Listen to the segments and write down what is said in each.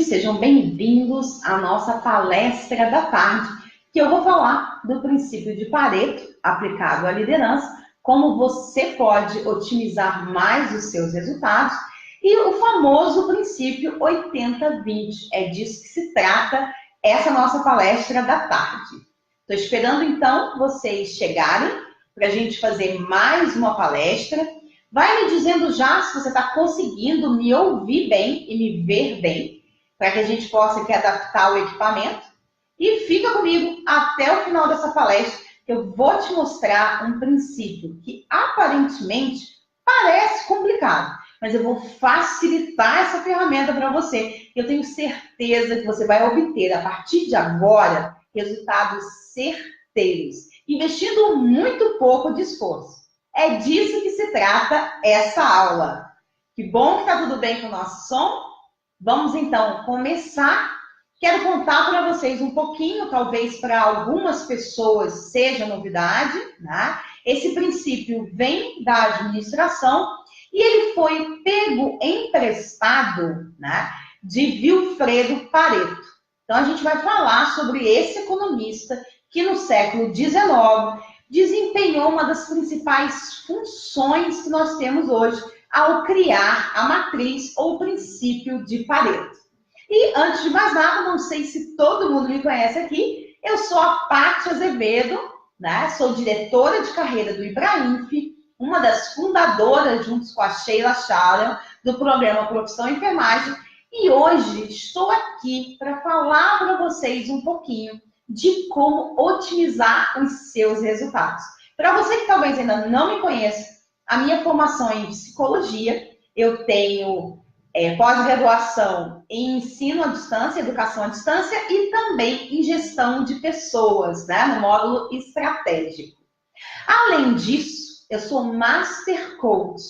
sejam bem-vindos à nossa palestra da tarde, que eu vou falar do princípio de Pareto aplicado à liderança, como você pode otimizar mais os seus resultados e o famoso princípio 80-20. É disso que se trata essa nossa palestra da tarde. Estou esperando, então, vocês chegarem para a gente fazer mais uma palestra. Vai me dizendo já se você está conseguindo me ouvir bem e me ver bem, para que a gente possa aqui adaptar o equipamento. E fica comigo até o final dessa palestra, que eu vou te mostrar um princípio que aparentemente parece complicado, mas eu vou facilitar essa ferramenta para você. Eu tenho certeza que você vai obter, a partir de agora, resultados certeiros, investindo muito pouco de esforço. É disso que se trata essa aula. Que bom que está tudo bem com o nosso som. Vamos então começar. Quero contar para vocês um pouquinho, talvez para algumas pessoas seja novidade, né? Esse princípio vem da administração e ele foi pego emprestado, né, de Vilfredo Pareto. Então a gente vai falar sobre esse economista que no século XIX desempenhou uma das principais funções que nós temos hoje ao criar a matriz ou princípio de Pareto. E antes de mais nada, não sei se todo mundo me conhece aqui, eu sou a Paty Azevedo, né? Sou diretora de carreira do Ibrainf, uma das fundadoras, juntos com a Sheila Sharon, do programa Profissão Enfermagem, e hoje estou aqui para falar para vocês um pouquinho de como otimizar os seus resultados. Para você que talvez ainda não me conheça, a minha formação é em psicologia, eu tenho pós-graduação em ensino à distância, educação à distância e também em gestão de pessoas, né, no módulo estratégico. Além disso, eu sou Master Coach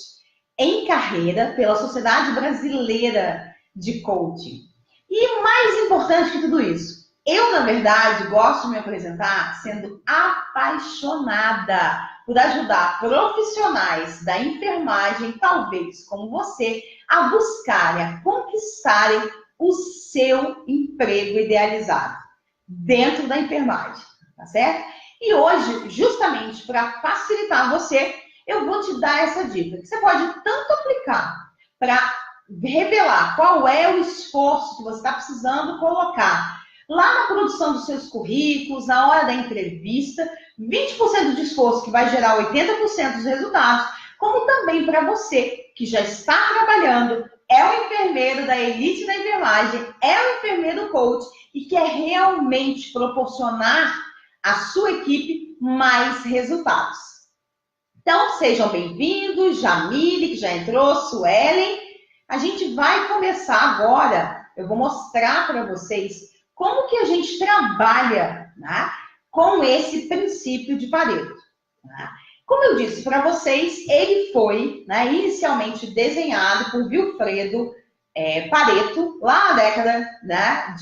em carreira pela Sociedade Brasileira de Coaching. E o mais importante que tudo isso, eu, na verdade, gosto de me apresentar sendo apaixonada por ajudar profissionais da enfermagem, talvez como você, a buscarem, a conquistarem o seu emprego idealizado dentro da enfermagem, tá certo? E hoje, justamente para facilitar você, eu vou te dar essa dica, que você pode tanto aplicar para revelar qual é o esforço que você está precisando colocar lá na produção dos seus currículos, na hora da entrevista, 20% de esforço que vai gerar 80% dos resultados, como também para você que já está trabalhando, é um enfermeiro da elite da enfermagem, é um enfermeiro coach e quer realmente proporcionar à sua equipe mais resultados. Então, sejam bem-vindos, Jamile, que já entrou, Suelen. A gente vai começar agora, eu vou mostrar para vocês como que a gente trabalha, né, com esse princípio de Pareto. Né? Como eu disse para vocês, ele foi, né, inicialmente desenhado por Vilfredo Pareto, lá na década, né,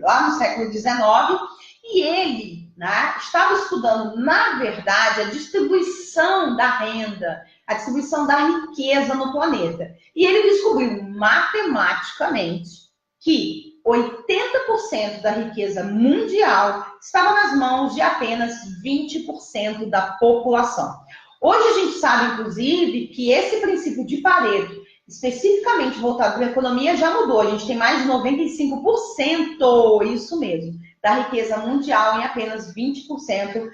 lá no século XIX, e ele, né, estava estudando, na verdade, a distribuição da renda, a distribuição da riqueza no planeta. E ele descobriu matematicamente que 80% da riqueza mundial estava nas mãos de apenas 20% da população. Hoje a gente sabe, inclusive, que esse princípio de Pareto, especificamente voltado para a economia, já mudou. A gente tem mais de 95%, isso mesmo, da riqueza mundial em apenas 20%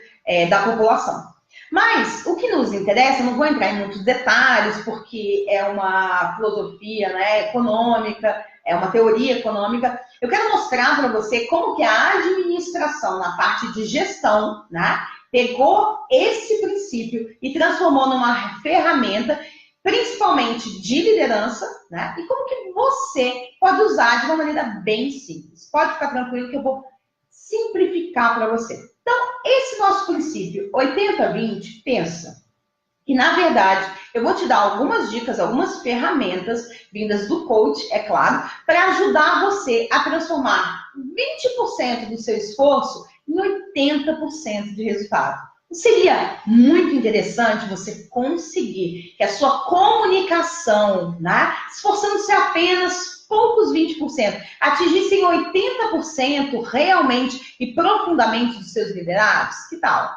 da população. Mas o que nos interessa, não vou entrar em muitos detalhes, porque é uma filosofia, né, econômica, é uma teoria econômica. Eu quero mostrar para você como que a administração, na parte de gestão, né, pegou esse princípio e transformou numa ferramenta, principalmente de liderança, né, e como que você pode usar de uma maneira bem simples. Pode ficar tranquilo que eu vou simplificar para você. Então, esse nosso princípio 80-20, pensa que, na verdade, eu vou te dar algumas dicas, algumas ferramentas vindas do coach, é claro, para ajudar você a transformar 20% do seu esforço em 80% de resultado. Seria muito interessante você conseguir que a sua comunicação, né, esforçando-se apenas poucos 20%, atingissem 80% realmente e profundamente dos seus liderados? Que tal?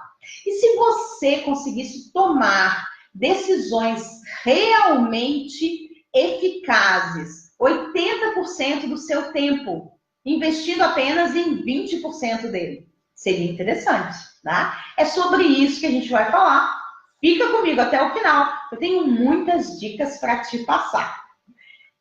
E se você conseguisse tomar decisões realmente eficazes, 80% do seu tempo, investindo apenas em 20% dele? Seria interessante, tá? É sobre isso que a gente vai falar. Fica comigo até o final, eu tenho muitas dicas para te passar.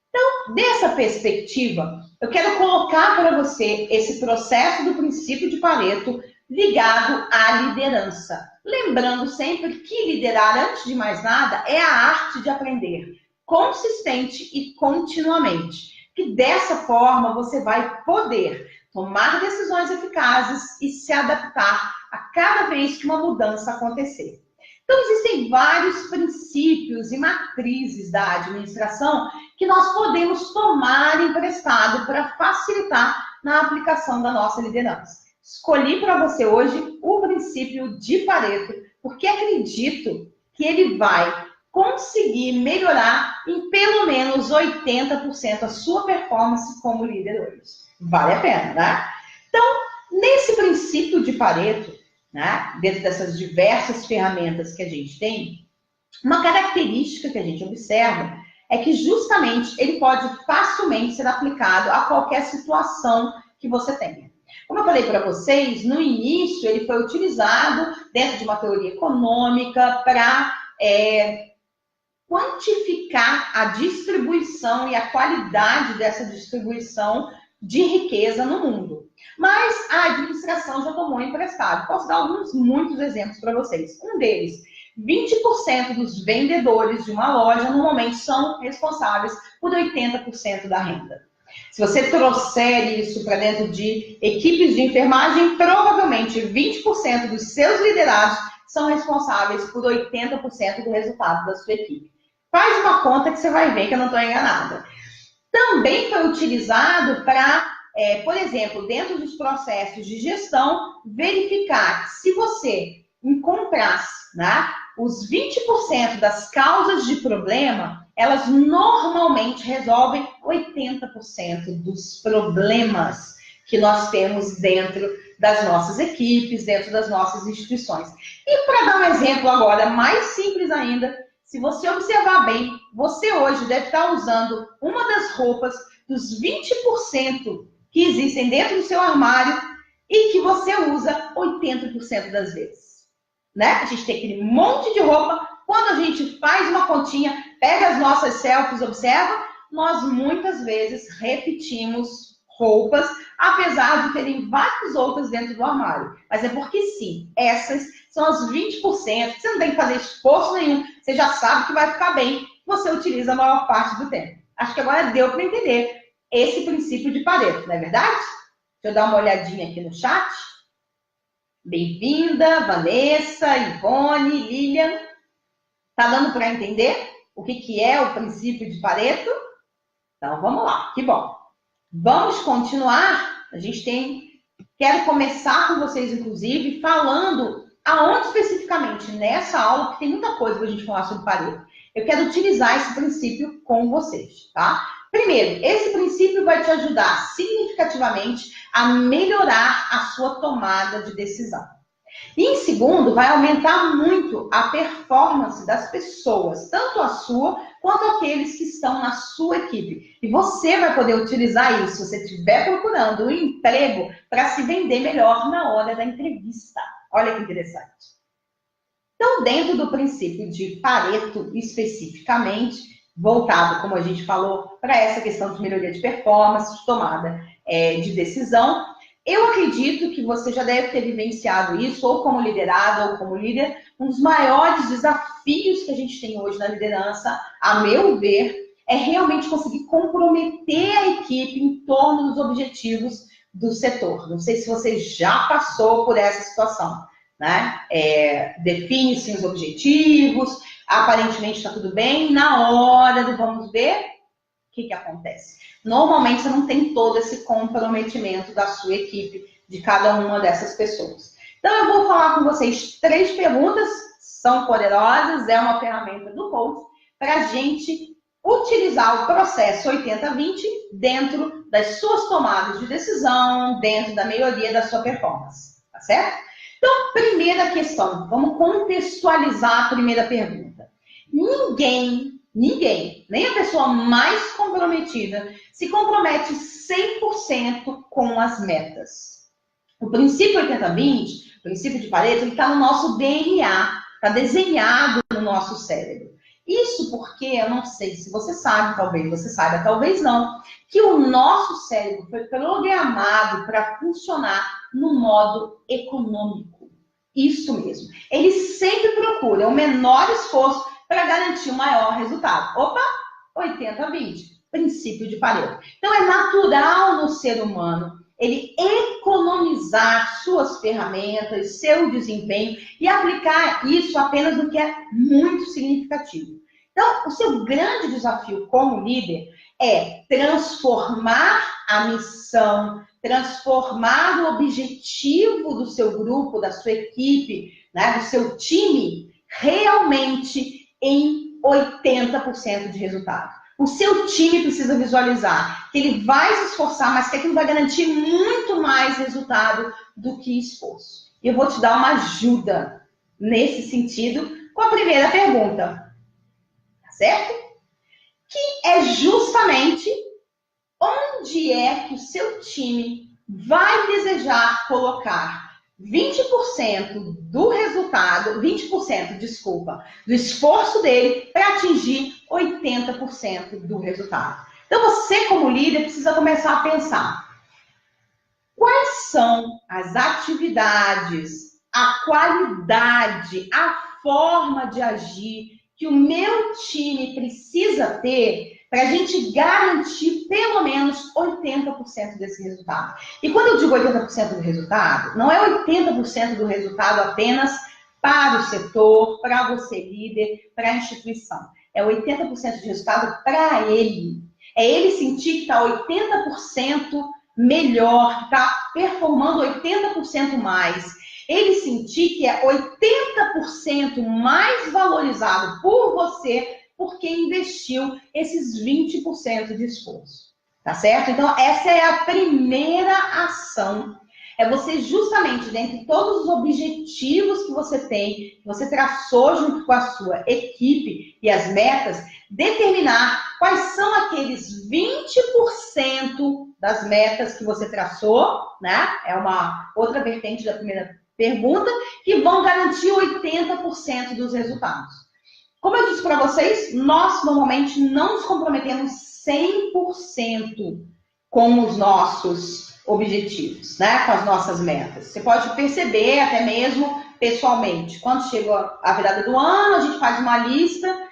Então, dessa perspectiva, eu quero colocar para você esse processo do princípio de Pareto ligado à liderança. Lembrando sempre que liderar, antes de mais nada, é a arte de aprender consistente e continuamente. Que dessa forma você vai poder tomar decisões eficazes e se adaptar a cada vez que uma mudança acontecer. Então, existem vários princípios e matrizes da administração que nós podemos tomar emprestado para facilitar na aplicação da nossa liderança. Escolhi para você hoje o princípio de Pareto, porque acredito que ele vai conseguir melhorar em pelo menos 80% a sua performance como líder hoje. Vale a pena, né? Então, nesse princípio de Pareto, né, dentro dessas diversas ferramentas que a gente tem, uma característica que a gente observa é que justamente ele pode facilmente ser aplicado a qualquer situação que você tenha. Como eu falei para vocês, no início ele foi utilizado dentro de uma teoria econômica para quantificar a distribuição e a qualidade dessa distribuição de riqueza no mundo. Mas a administração já tomou emprestado. Posso dar muitos exemplos para vocês. Um deles, 20% dos vendedores de uma loja normalmente são responsáveis por 80% da renda. Se você trouxer isso para dentro de equipes de enfermagem, provavelmente 20% dos seus liderados são responsáveis por 80% do resultado da sua equipe. Faz uma conta que você vai ver que eu não estou enganada. Também foi utilizado para, por exemplo, dentro dos processos de gestão, verificar que se você encontrasse, né, os 20% das causas de problema, elas normalmente resolvem 80% dos problemas que nós temos dentro das nossas equipes, dentro das nossas instituições. E para dar um exemplo agora mais simples ainda, se você observar bem, você hoje deve estar usando uma das roupas dos 20% que existem dentro do seu armário e que você usa 80% das vezes. Né? A gente tem aquele monte de roupa, quando a gente faz uma continha, pega as nossas selfies, observa, nós muitas vezes repetimos roupas, apesar de terem várias outras dentro do armário. Mas é porque sim, essas são as 20%, você não tem que fazer esforço nenhum, você já sabe que vai ficar bem, você utiliza a maior parte do tempo. Acho que agora deu para entender esse princípio de Pareto, não é verdade? Deixa eu dar uma olhadinha aqui no chat. Bem-vinda, Vanessa, Ivone, Lilian. Tá dando para entender o que é o princípio de Pareto? Então, vamos lá, que bom. Vamos continuar. Quero começar com vocês, inclusive, falando aonde especificamente nessa aula, que tem muita coisa para a gente falar sobre Pareto. Eu quero utilizar esse princípio com vocês, tá? Primeiro, esse princípio vai te ajudar significativamente a melhorar a sua tomada de decisão. E em segundo, vai aumentar muito a performance das pessoas, tanto a sua quanto aqueles que estão na sua equipe. E você vai poder utilizar isso se você estiver procurando um emprego para se vender melhor na hora da entrevista. Olha que interessante. Então, dentro do princípio de Pareto, especificamente, voltado, como a gente falou, para essa questão de melhoria de performance, de tomada de decisão, eu acredito que você já deve ter vivenciado isso, ou como liderado, ou como líder. Um dos maiores desafios que a gente tem hoje na liderança, a meu ver, é realmente conseguir comprometer a equipe em torno dos objetivos do setor. Não sei se você já passou por essa situação, né? Define-se os objetivos, aparentemente está tudo bem, na hora do vamos ver, o que acontece? Normalmente você não tem todo esse comprometimento da sua equipe, de cada uma dessas pessoas. Então eu vou falar com vocês 3 perguntas, são poderosas, é uma ferramenta do coach, para a gente utilizar o processo 80-20 dentro das suas tomadas de decisão, dentro da melhoria da sua performance, tá certo? Então, primeira questão, vamos contextualizar a primeira pergunta. Ninguém, nem a pessoa mais comprometida, se compromete 100% com as metas. O princípio 80-20, o princípio de Pareto, ele está no nosso DNA, está desenhado no nosso cérebro. Isso porque, eu não sei se você sabe, talvez você saiba, talvez não, que o nosso cérebro foi programado para funcionar no modo econômico. Isso mesmo. Ele sempre procura o menor esforço para garantir o maior resultado. Opa, 80-20, princípio de Pareto. Então, é natural no ser humano ele economizar suas ferramentas, seu desempenho e aplicar isso apenas no que é muito significativo. Então, o seu grande desafio como líder é transformar a missão, transformar o objetivo do seu grupo, da sua equipe, né, do seu time, realmente em 80% de resultado. O seu time precisa visualizar que ele vai se esforçar, mas que aquilo vai garantir muito mais resultado do que esforço. E eu vou te dar uma ajuda nesse sentido com a primeira pergunta, tá certo? Que é justamente onde é que o seu time vai desejar colocar 20% do resultado, 20%, desculpa, do esforço dele para atingir 80% do resultado. Então, você como líder precisa começar a pensar quais são as atividades, a qualidade, a forma de agir que o meu time precisa ter para a gente garantir pelo menos 80% desse resultado. E quando eu digo 80% do resultado, não é 80% do resultado apenas para o setor, para você líder, para a instituição. É 80% de resultado para ele. É ele sentir que está 80% melhor, que está performando 80% mais. Ele sentir que é 80% mais valorizado por você porque investiu esses 20% de esforço, tá certo? Então, essa é a primeira ação. É você justamente, dentre todos os objetivos que você tem, que você traçou junto com a sua equipe e as metas, determinar quais são aqueles 20% das metas que você traçou, né? É uma outra vertente da primeira pergunta, que vão garantir 80% dos resultados. Como eu disse para vocês, nós normalmente não nos comprometemos 100% com os nossos objetivos, né? Com as nossas metas. Você pode perceber até mesmo pessoalmente. Quando chega a virada do ano, a gente faz uma lista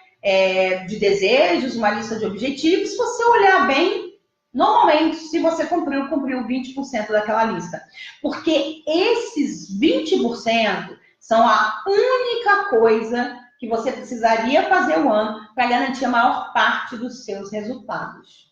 de desejos, uma lista de objetivos. Se você olhar bem, normalmente, se você cumpriu 20% daquela lista. Porque esses 20% são a única coisa que você precisaria fazer o ano para garantir a maior parte dos seus resultados.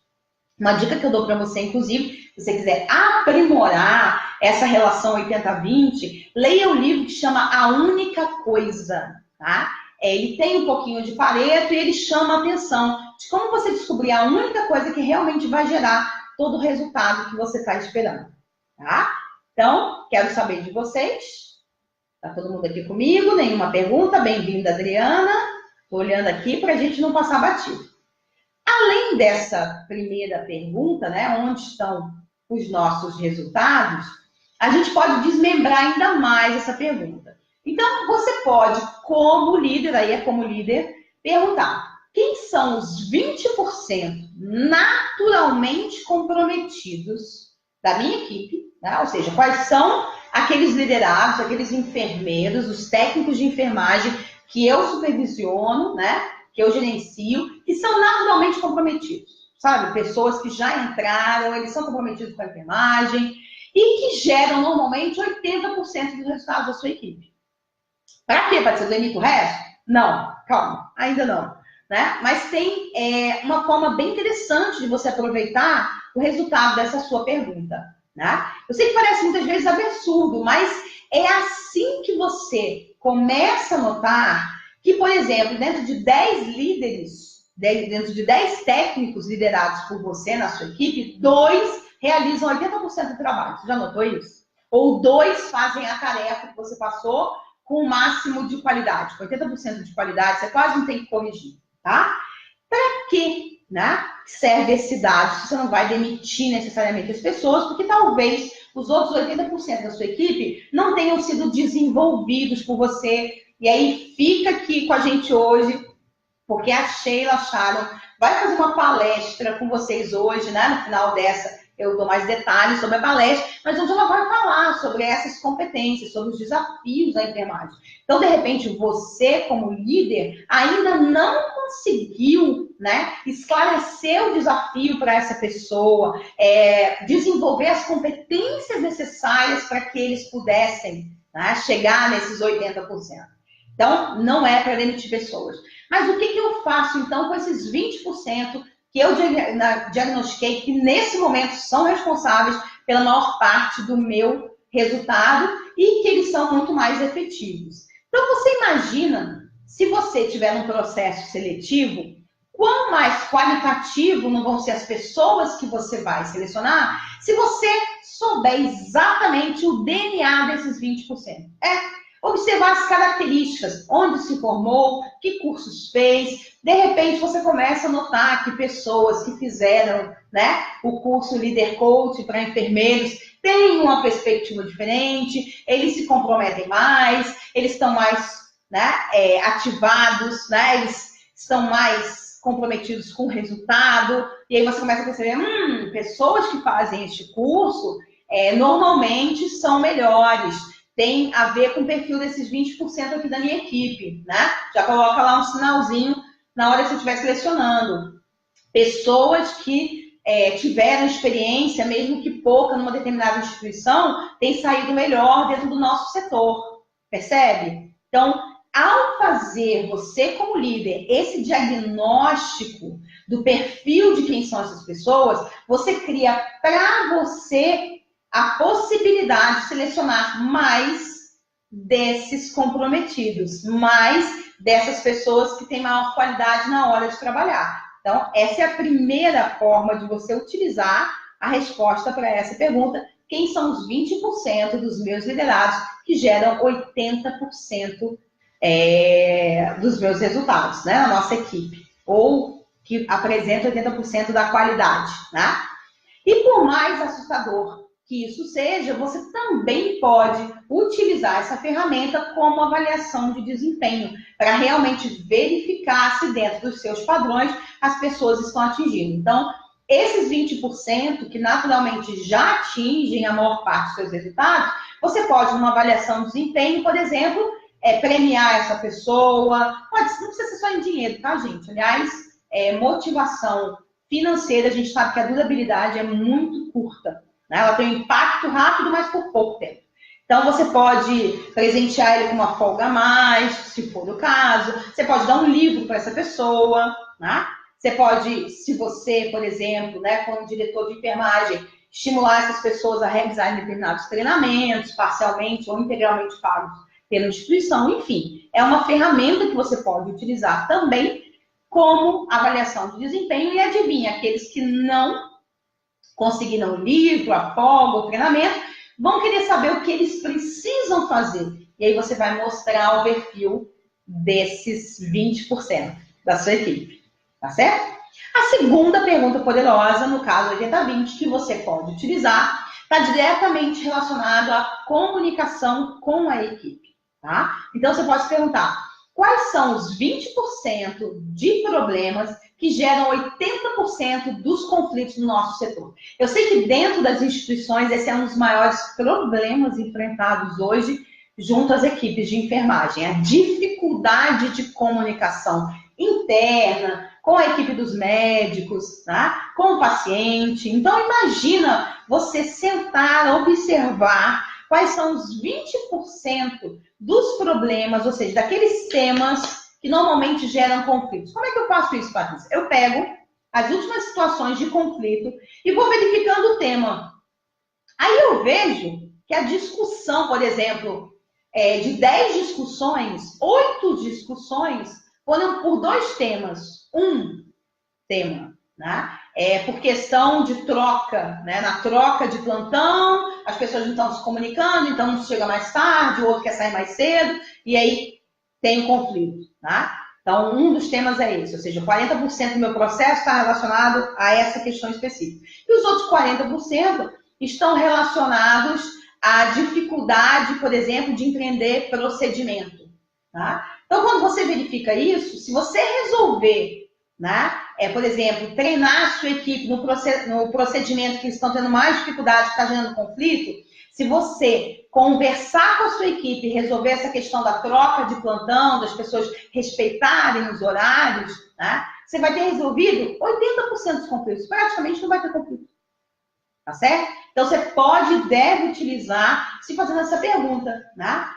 Uma dica que eu dou para você, inclusive, se você quiser aprimorar essa relação 80-20, leia o livro que chama A Única Coisa, tá? Ele tem um pouquinho de Pareto e ele chama a atenção de como você descobrir a única coisa que realmente vai gerar todo o resultado que você está esperando, tá? Então, quero saber de vocês. Tá todo mundo aqui comigo? Nenhuma pergunta? Bem-vinda, Adriana. Estou olhando aqui para a gente não passar batido. Além dessa primeira pergunta, né, onde estão os nossos resultados, a gente pode desmembrar ainda mais essa pergunta. Então, você pode, como líder, aí é como líder, perguntar quem são os 20% naturalmente comprometidos da minha equipe, né? Ou seja, quais são aqueles liderados, aqueles enfermeiros, os técnicos de enfermagem que eu supervisiono, né? Que eu gerencio, que são naturalmente comprometidos, sabe? Pessoas que já entraram, eles são comprometidos com a enfermagem e que geram normalmente 80% dos resultados da sua equipe. Para quê? Para dizer o resto? Não, calma, ainda não. Né? Mas tem uma forma bem interessante de você aproveitar o resultado dessa sua pergunta. Né? Eu sei que parece muitas vezes absurdo, mas é assim que você começa a notar que, por exemplo, dentro de 10 líderes, dentro de 10 técnicos liderados por você na sua equipe, 2 realizam 80% do trabalho. Você já notou isso? Ou 2 fazem a tarefa que você passou com o máximo de qualidade, com 80% de qualidade, você quase não tem que corrigir, tá? Para que, né, serve esse dado se você não vai demitir necessariamente as pessoas, porque talvez os outros 80% da sua equipe não tenham sido desenvolvidos por você, e aí fica aqui com a gente hoje, porque a Sheila Sharon vai fazer uma palestra com vocês hoje, né? No final dessa eu dou mais detalhes sobre a palestra, mas onde ela vai falar sobre essas competências, sobre os desafios da enfermagem. Então, de repente, você, como líder, ainda não conseguiu, né, esclarecer o desafio para essa pessoa, desenvolver as competências necessárias para que eles pudessem, né, chegar nesses 80%. Então, não é para demitir pessoas. Mas o que eu faço, então, com esses 20% que eu diagnostiquei que, nesse momento, são responsáveis pela maior parte do meu resultado e que eles são muito mais efetivos? Então, você imagina, se você tiver um processo seletivo, quão mais qualitativo não vão ser as pessoas que você vai selecionar se você souber exatamente o DNA desses 20%. Observar as características, onde se formou, que cursos fez. De repente, você começa a notar que pessoas que fizeram, né, o curso Leader Coach para enfermeiros têm uma perspectiva diferente, eles se comprometem mais, eles estão mais, né, ativados, né, eles estão mais comprometidos com o resultado. E aí você começa a perceber, pessoas que fazem este curso normalmente são melhores. Tem a ver com o perfil desses 20% aqui da minha equipe, né? Já coloca lá um sinalzinho na hora que você estiver selecionando. Pessoas que tiveram experiência, mesmo que pouca, numa determinada instituição, têm saído melhor dentro do nosso setor. Percebe? Então, ao fazer, você como líder, esse diagnóstico do perfil de quem são essas pessoas, você cria para você a possibilidade de selecionar mais desses comprometidos, mais dessas pessoas que têm maior qualidade na hora de trabalhar. Então, essa é a primeira forma de você utilizar a resposta para essa pergunta. Quem são os 20% dos meus liderados que geram 80% dos meus resultados, né? Na nossa equipe. Ou que apresentam 80% da qualidade, né? E por mais assustador que isso seja, você também pode utilizar essa ferramenta como avaliação de desempenho, para realmente verificar se dentro dos seus padrões as pessoas estão atingindo. Então, esses 20% que naturalmente já atingem a maior parte dos seus resultados, você pode, numa avaliação de desempenho, por exemplo, premiar essa pessoa. Não precisa ser só em dinheiro, tá, gente? Aliás, motivação financeira, a gente sabe que a durabilidade é muito curta. Ela tem um impacto rápido, mas por pouco tempo. Então, você pode presentear ele com uma folga a mais, se for o caso. Você pode dar um livro para essa pessoa, né? Você pode, se você, por exemplo, né, como diretor de enfermagem, estimular essas pessoas a realizarem determinados treinamentos, parcialmente ou integralmente pagos pela instituição. Enfim, é uma ferramenta que você pode utilizar também como avaliação de desempenho. E adivinha, aqueles que não conseguiram o livro, a folga, o treinamento, vão querer saber o que eles precisam fazer. E aí você vai mostrar o perfil desses 20% da sua equipe. Tá certo? A segunda pergunta poderosa, no caso 80-20, que você pode utilizar, está diretamente relacionado à comunicação com a equipe. Tá? Então você pode se perguntar, quais são os 20% de problemas que geram 80% dos conflitos no nosso setor? Eu sei que dentro das instituições esse é um dos maiores problemas enfrentados hoje junto às equipes de enfermagem. A dificuldade de comunicação interna, com a equipe dos médicos, tá? Com o paciente. Então, imagina você sentar, observar quais são os 20% dos problemas, ou seja, daqueles temas que normalmente geram conflitos. Como é que eu faço isso, Patrícia? Eu pego as últimas situações de conflito e vou verificando o tema. Aí eu vejo que a discussão, por exemplo, de 10 discussões, 8 discussões foram por 2 temas. Um, tema, né? Por questão de troca, né? Na troca de plantão, as pessoas não estão se comunicando, então um chega mais tarde, o outro quer sair mais cedo, e aí tem um conflito, tá? Então, um dos temas é esse, ou seja, 40% do meu processo está relacionado a essa questão específica. E os outros 40% estão relacionados à dificuldade, por exemplo, de empreender procedimento, tá? Então, quando você verifica isso, se você resolver, né, por exemplo, treinar a sua equipe no procedimento que eles estão tendo mais dificuldade, que está gerando conflito, se você conversar com a sua equipe e resolver essa questão da troca de plantão, das pessoas respeitarem os horários, né, você vai ter resolvido 80% dos conflitos. Praticamente não vai ter conflito. Tá certo? Então, você pode e deve utilizar, se fazendo essa pergunta, né?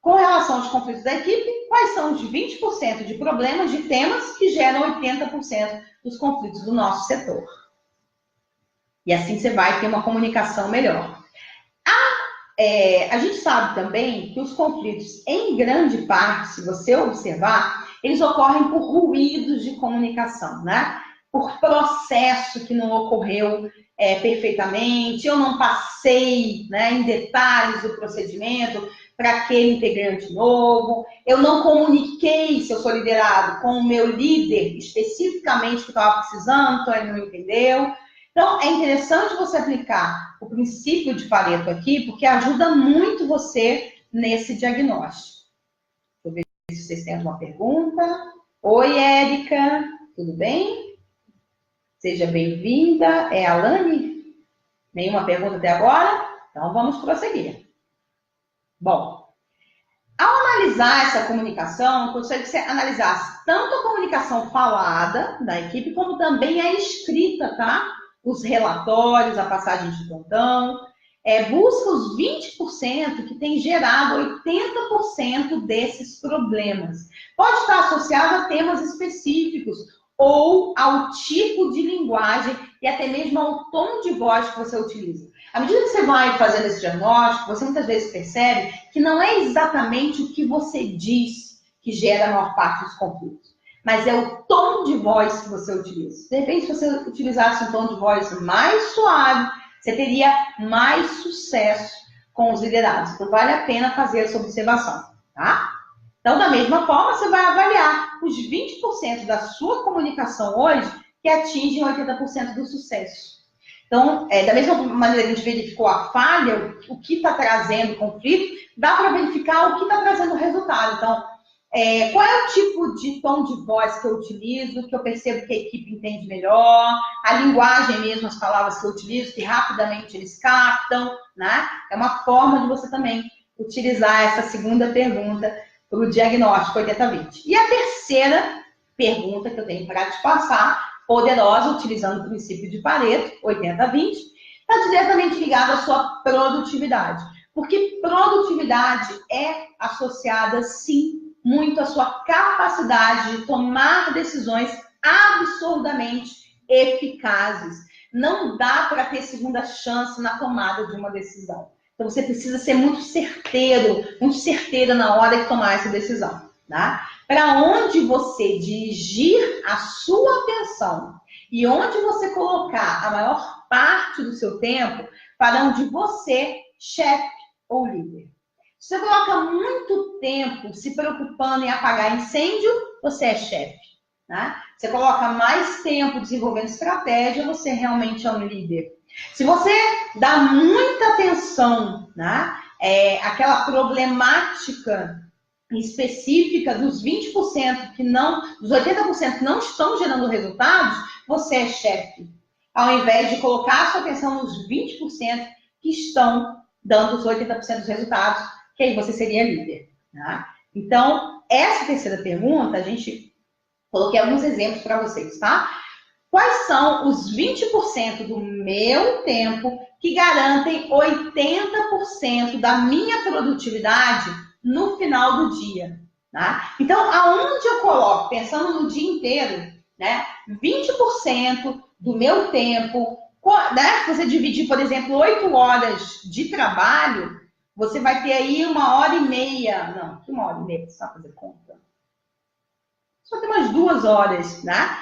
Com relação aos conflitos da equipe, quais são os 20% de problemas, de temas que geram 80% dos conflitos do nosso setor? E assim você vai ter uma comunicação melhor. A gente sabe também que os conflitos, em grande parte, se você observar, eles ocorrem por ruídos de comunicação, né? Por processo que não ocorreu perfeitamente, eu não passei, né, em detalhes o procedimento para aquele integrante novo, eu não comuniquei, se eu sou liderado, com o meu líder especificamente que estava precisando, então ele não entendeu. Então, é interessante você aplicar o princípio de Pareto aqui, porque ajuda muito você nesse diagnóstico. Deixa eu ver se vocês têm alguma pergunta. Oi, Érica, tudo bem? Seja bem-vinda. É a Alane? Nenhuma pergunta até agora? Então, vamos prosseguir. Bom, ao analisar essa comunicação, eu gostaria que você analisasse tanto a comunicação falada da equipe, como também a escrita, tá? Os relatórios, a passagem de plantão, busca os 20% que tem gerado 80% desses problemas. Pode estar associado a temas específicos ou ao tipo de linguagem e até mesmo ao tom de voz que você utiliza. À medida que você vai fazendo esse diagnóstico, você muitas vezes percebe que não é exatamente o que você diz que gera a maior parte dos conflitos, mas é o tom de voz que você utiliza. De repente, se você utilizasse um tom de voz mais suave, você teria mais sucesso com os liderados. Então, vale a pena fazer essa observação, tá? Então, da mesma forma, você vai avaliar os 20% da sua comunicação hoje que atingem 80% do sucesso. Então, da mesma maneira que a gente verificou a falha, o que está trazendo conflito, dá para verificar o que está trazendo resultado. Então, qual é o tipo de tom de voz que eu utilizo, que eu percebo que a equipe entende melhor, a linguagem mesmo, as palavras que eu utilizo, que rapidamente eles captam, né? É uma forma de você também utilizar essa segunda pergunta para o diagnóstico 80-20. E a terceira pergunta que eu tenho para te passar, poderosa, utilizando o princípio de Pareto, 80-20, está diretamente ligada à sua produtividade. Porque produtividade é associada, sim, muito à sua capacidade de tomar decisões absurdamente eficazes. Não dá para ter segunda chance na tomada de uma decisão. Então, você precisa ser muito certeira na hora de tomar essa decisão, tá? Para onde você dirigir a sua atenção e onde você colocar a maior parte do seu tempo, para onde você, chefe ou líder. Se você coloca muito tempo se preocupando em apagar incêndio, você é chefe, tá? Você coloca mais tempo desenvolvendo estratégia, você realmente é um líder. Se você dá muita atenção, né, àquela problemática específica dos 20% que não, dos 80% que não estão gerando resultados, você é chefe. Ao invés de colocar a sua atenção nos 20% que estão dando os 80% dos resultados, que aí você seria líder. Tá? Então, essa terceira pergunta, a gente coloquei alguns exemplos para vocês, tá? Quais são os 20% do meu tempo que garantem 80% da minha produtividade no final do dia? Tá? Então, aonde eu coloco, pensando no dia inteiro, né, 20% do meu tempo, né, se você dividir, por exemplo, 8 horas de trabalho, você vai ter aí 1h30, não, que 1h30, só fazer conta. Só tem umas 2 horas, né?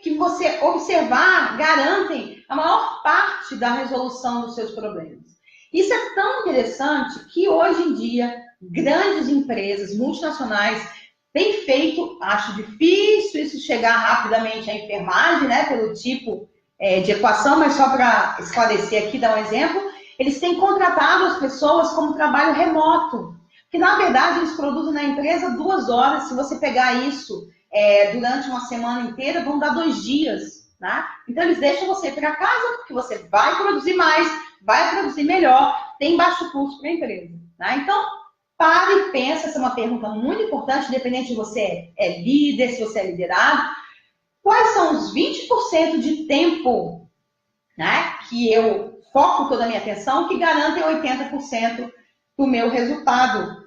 que você observar garantem a maior parte da resolução dos seus problemas. Isso é tão interessante que hoje em dia grandes empresas multinacionais têm feito, acho difícil isso chegar rapidamente à enfermagem, né, pelo tipo de equação, mas só para esclarecer aqui, dar um exemplo, eles têm contratado as pessoas como trabalho remoto, que na verdade eles produzem na empresa 2 horas, se você pegar isso durante uma semana inteira, vão dar 2 dias, né? Então eles deixam você ir para casa, porque você vai produzir mais, vai produzir melhor, tem baixo custo para a empresa, né? Então, pare e pensa, essa é uma pergunta muito importante, independente de você é líder, se você é liderado, quais são os 20% de tempo, né, que eu foco toda a minha atenção, que garantem 80% do meu resultado,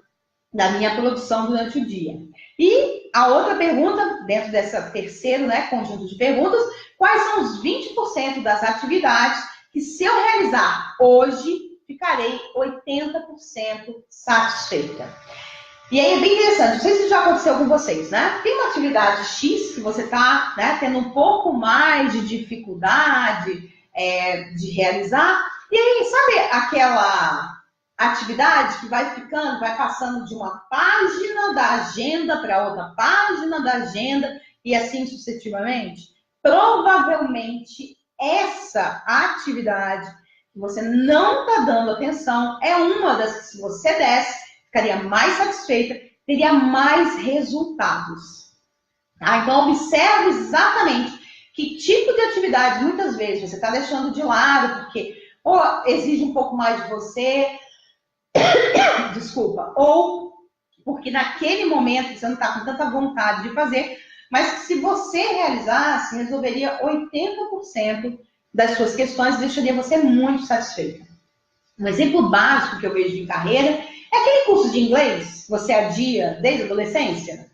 da minha produção durante o dia. E a outra pergunta, dentro dessa terceiro, né, conjunto de perguntas, quais são os 20% das atividades que, se eu realizar hoje, ficarei 80% satisfeita? E aí é bem interessante, não sei se já aconteceu com vocês, né? Tem uma atividade X que você está, né, tendo um pouco mais de dificuldade de realizar, e aí, sabe aquela atividade que vai ficando, vai passando de uma página da agenda para outra página da agenda e assim sucessivamente? Provavelmente essa atividade que você não está dando atenção é uma das que, se você desse, ficaria mais satisfeita, teria mais resultados. Tá? Então, observe exatamente que tipo de atividade, muitas vezes, você está deixando de lado, porque ou exige um pouco mais de você, desculpa, ou porque naquele momento você não está com tanta vontade de fazer, mas que, se você realizasse, resolveria 80% das suas questões e deixaria você muito satisfeita. Um exemplo básico que eu vejo em carreira é aquele curso de inglês que você adia desde a adolescência,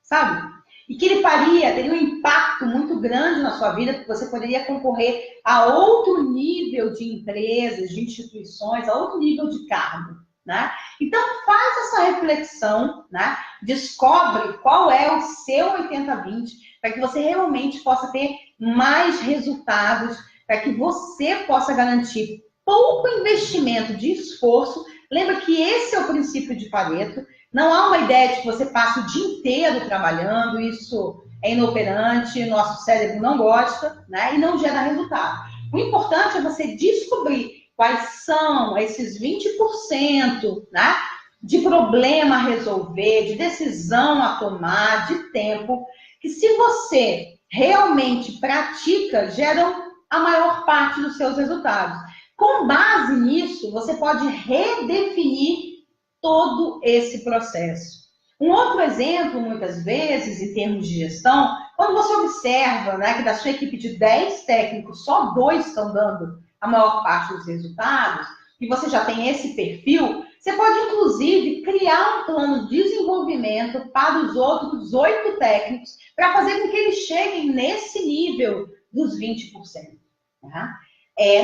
sabe? E que ele teria um impacto muito grande na sua vida, porque você poderia concorrer a outro nível de empresas, de instituições, a outro nível de cargo, né? Então, faz essa reflexão, né? Descobre qual é o seu 80-20, para que você realmente possa ter mais resultados, para que você possa garantir pouco investimento de esforço. Lembra que esse é o princípio de Pareto. Não há uma ideia de que você passe o dia inteiro trabalhando, isso é inoperante, nosso cérebro não gosta, né? E não gera resultado. O importante é você descobrir quais são esses 20%, né, de problema a resolver, de decisão a tomar, de tempo, que, se você realmente pratica, geram a maior parte dos seus resultados. Com base nisso, você pode redefinir todo esse processo. Um outro exemplo, muitas vezes, em termos de gestão, quando você observa, né, que da sua equipe de 10 técnicos, só 2 estão dando a maior parte dos resultados, e você já tem esse perfil, você pode, inclusive, criar um plano de desenvolvimento para os outros 8 técnicos, para fazer com que eles cheguem nesse nível dos 20%. Tá?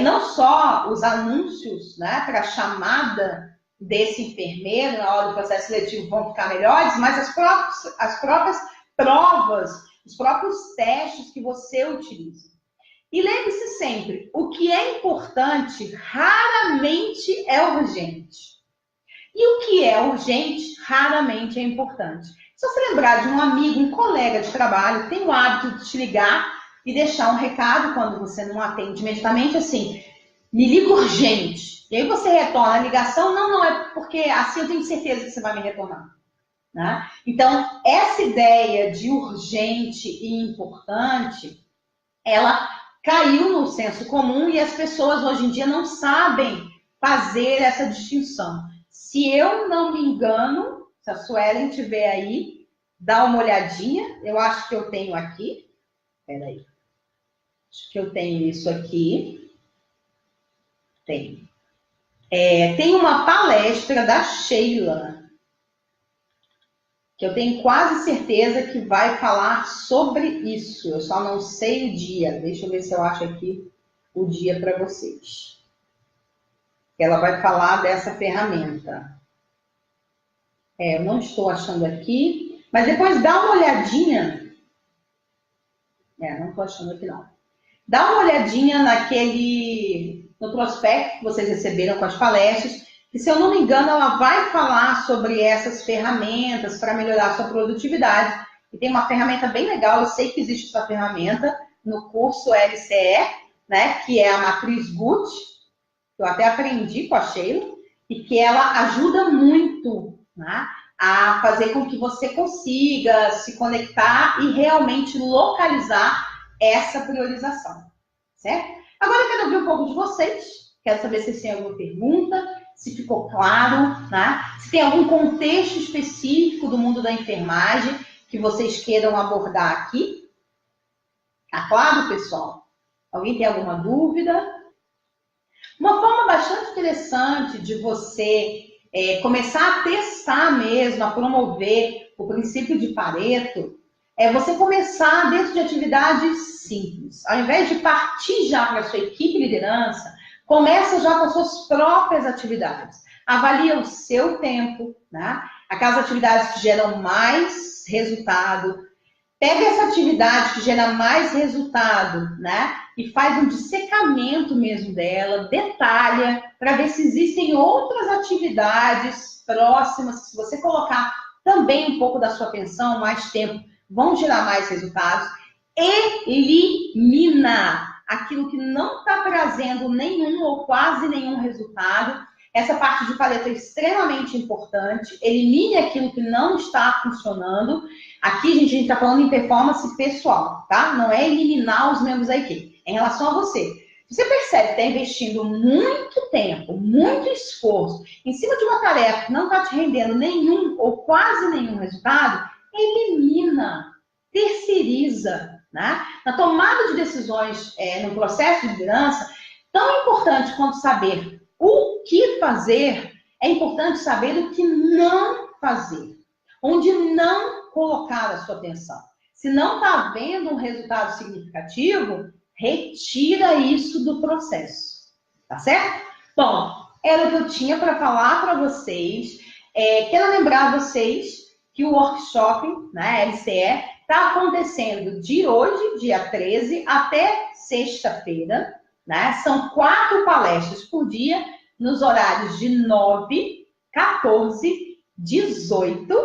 Não só os anúncios, né, para a chamada desse enfermeiro na hora do processo seletivo vão ficar melhores, mas as próprias provas, os próprios testes que você utiliza. E lembre-se sempre, o que é importante raramente é urgente. E o que é urgente raramente é importante. Se você lembrar de um amigo, um colega de trabalho, tem o hábito de te ligar e deixar um recado quando você não atende imediatamente, assim, me liga urgente. E aí você retorna a ligação, não é porque assim eu tenho certeza que você vai me retornar. Né? Então, essa ideia de urgente e importante, ela caiu no senso comum e as pessoas hoje em dia não sabem fazer essa distinção. Se eu não me engano, se a Suelen estiver aí, dá uma olhadinha, eu acho que eu tenho aqui, peraí, acho que eu tenho isso aqui, tem. Tem uma palestra da Sheila, que eu tenho quase certeza que vai falar sobre isso. Eu só não sei o dia. Deixa eu ver se eu acho aqui o dia para vocês. Ela vai falar dessa ferramenta. Eu não estou achando aqui, mas depois dá uma olhadinha Não estou achando aqui não. Dá uma olhadinha no prospecto que vocês receberam com as palestras, que, se eu não me engano, ela vai falar sobre essas ferramentas para melhorar a sua produtividade. E tem uma ferramenta bem legal, eu sei que existe essa ferramenta no curso LCE, né, que é a matriz Gucci, que eu até aprendi com a Sheila, e que ela ajuda muito, né, a fazer com que você consiga se conectar e realmente localizar essa priorização, certo? Agora eu quero ouvir um pouco de vocês, quero saber se tem alguma pergunta, se ficou claro, né? Se tem algum contexto específico do mundo da enfermagem que vocês queiram abordar aqui. Tá claro, pessoal? Alguém tem alguma dúvida? Uma forma bastante interessante de você começar a testar mesmo, a promover o princípio de Pareto, é você começar dentro de atividades simples. Ao invés de partir já para a sua equipe de liderança, começa já com as suas próprias atividades. Avalia o seu tempo, né? Aquelas atividades que geram mais resultado. Pega essa atividade que gera mais resultado, né? E faz um dissecamento mesmo dela, detalha, para ver se existem outras atividades próximas, que, se você colocar também um pouco da sua atenção, mais tempo, vão gerar mais resultados. Elimina aquilo que não está trazendo nenhum ou quase nenhum resultado. Essa parte de Pareto é extremamente importante. Elimine aquilo que não está funcionando. Aqui, gente, a gente está falando em performance pessoal, tá? Não é eliminar os membros da equipe. É em relação a você. Você percebe que está investindo muito tempo, muito esforço em cima de uma tarefa que não está te rendendo nenhum ou quase nenhum resultado, elimina, terceiriza, né? Na tomada de decisões, no processo de liderança, tão importante quanto saber o que fazer, é importante saber o que não fazer, onde não colocar a sua atenção. Se não está havendo um resultado significativo, retira isso do processo, tá certo? Bom, era o que eu tinha para falar para vocês. Quero lembrar vocês que o workshop, né, LCE, está acontecendo de hoje, dia 13, até sexta-feira, né? São 4 palestras por dia, nos horários de 9, 14, 18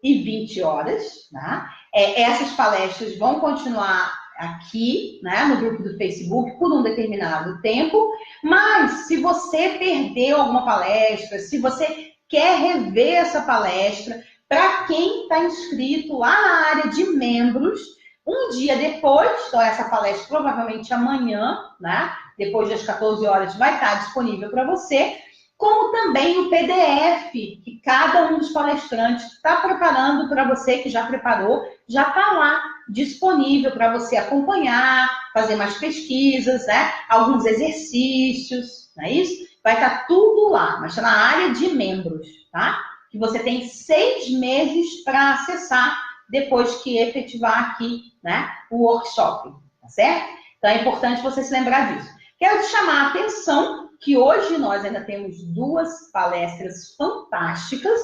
e 20 horas, né? Essas palestras vão continuar aqui, né, no grupo do Facebook por um determinado tempo, mas se você perdeu alguma palestra, se você quer rever essa palestra, para quem está inscrito lá na área de membros, um dia depois, então essa palestra provavelmente amanhã, né, depois das 14 horas, vai estar disponível para você, como também o PDF que cada um dos palestrantes está preparando para você, que já preparou, já está lá disponível para você acompanhar, fazer mais pesquisas, né? Alguns exercícios, não é isso? Vai estar tudo lá, mas está na área de membros, tá? Que você tem 6 meses para acessar depois que efetivar aqui, né, o workshop, tá certo? Então é importante você se lembrar disso. Quero te chamar a atenção que hoje nós ainda temos 2 palestras fantásticas,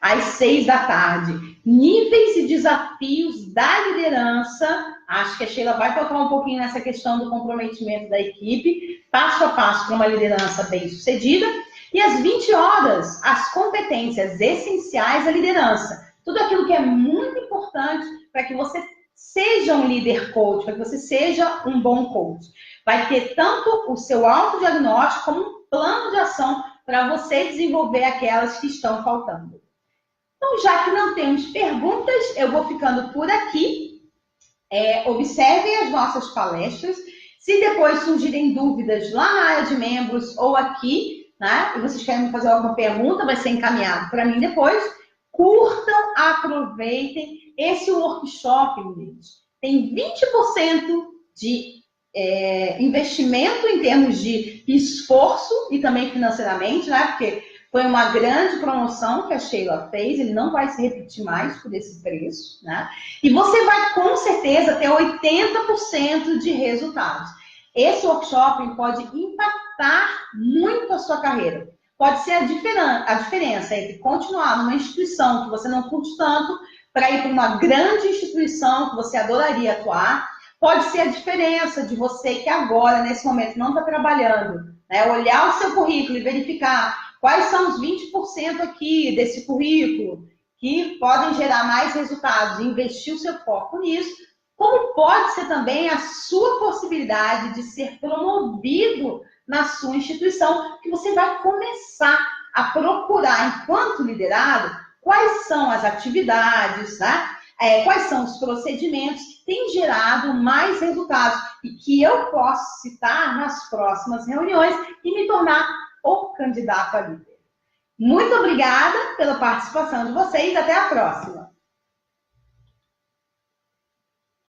às 6 da tarde. Níveis e desafios da liderança. Acho que a Sheila vai tocar um pouquinho nessa questão do comprometimento da equipe, passo a passo para uma liderança bem-sucedida. E às 20 horas, as competências essenciais da liderança. Tudo aquilo que é muito importante para que você seja um líder coach, para que você seja um bom coach. Vai ter tanto o seu autodiagnóstico como um plano de ação para você desenvolver aquelas que estão faltando. Então, já que não temos perguntas, eu vou ficando por aqui. Observem as nossas palestras. Se depois surgirem dúvidas lá na área de membros ou aqui, né, e vocês querem me fazer alguma pergunta, vai ser encaminhado para mim depois. Curtam, aproveitem. Esse workshop, gente, tem 20% de investimento em termos de esforço e também financeiramente, né? Porque foi uma grande promoção que a Sheila fez, ele não vai se repetir mais por esse preço, né? E você vai, com certeza, ter 80% de resultados. Esse workshop pode impactar muito a sua carreira. Pode ser a diferença entre continuar numa instituição que você não curte tanto para ir para uma grande instituição que você adoraria atuar, Pode ser a diferença de você que agora, nesse momento, não está trabalhando, né? Olhar o seu currículo e verificar quais são os 20% aqui desse currículo que podem gerar mais resultados, investir o seu foco nisso, como pode ser também a sua possibilidade de ser promovido na sua instituição, que você vai começar a procurar, enquanto liderado, quais são as atividades, né? Quais são os procedimentos que têm gerado mais resultados e que eu posso citar nas próximas reuniões e me tornar o candidato a líder. Muito obrigada pela participação de vocês. Até a próxima!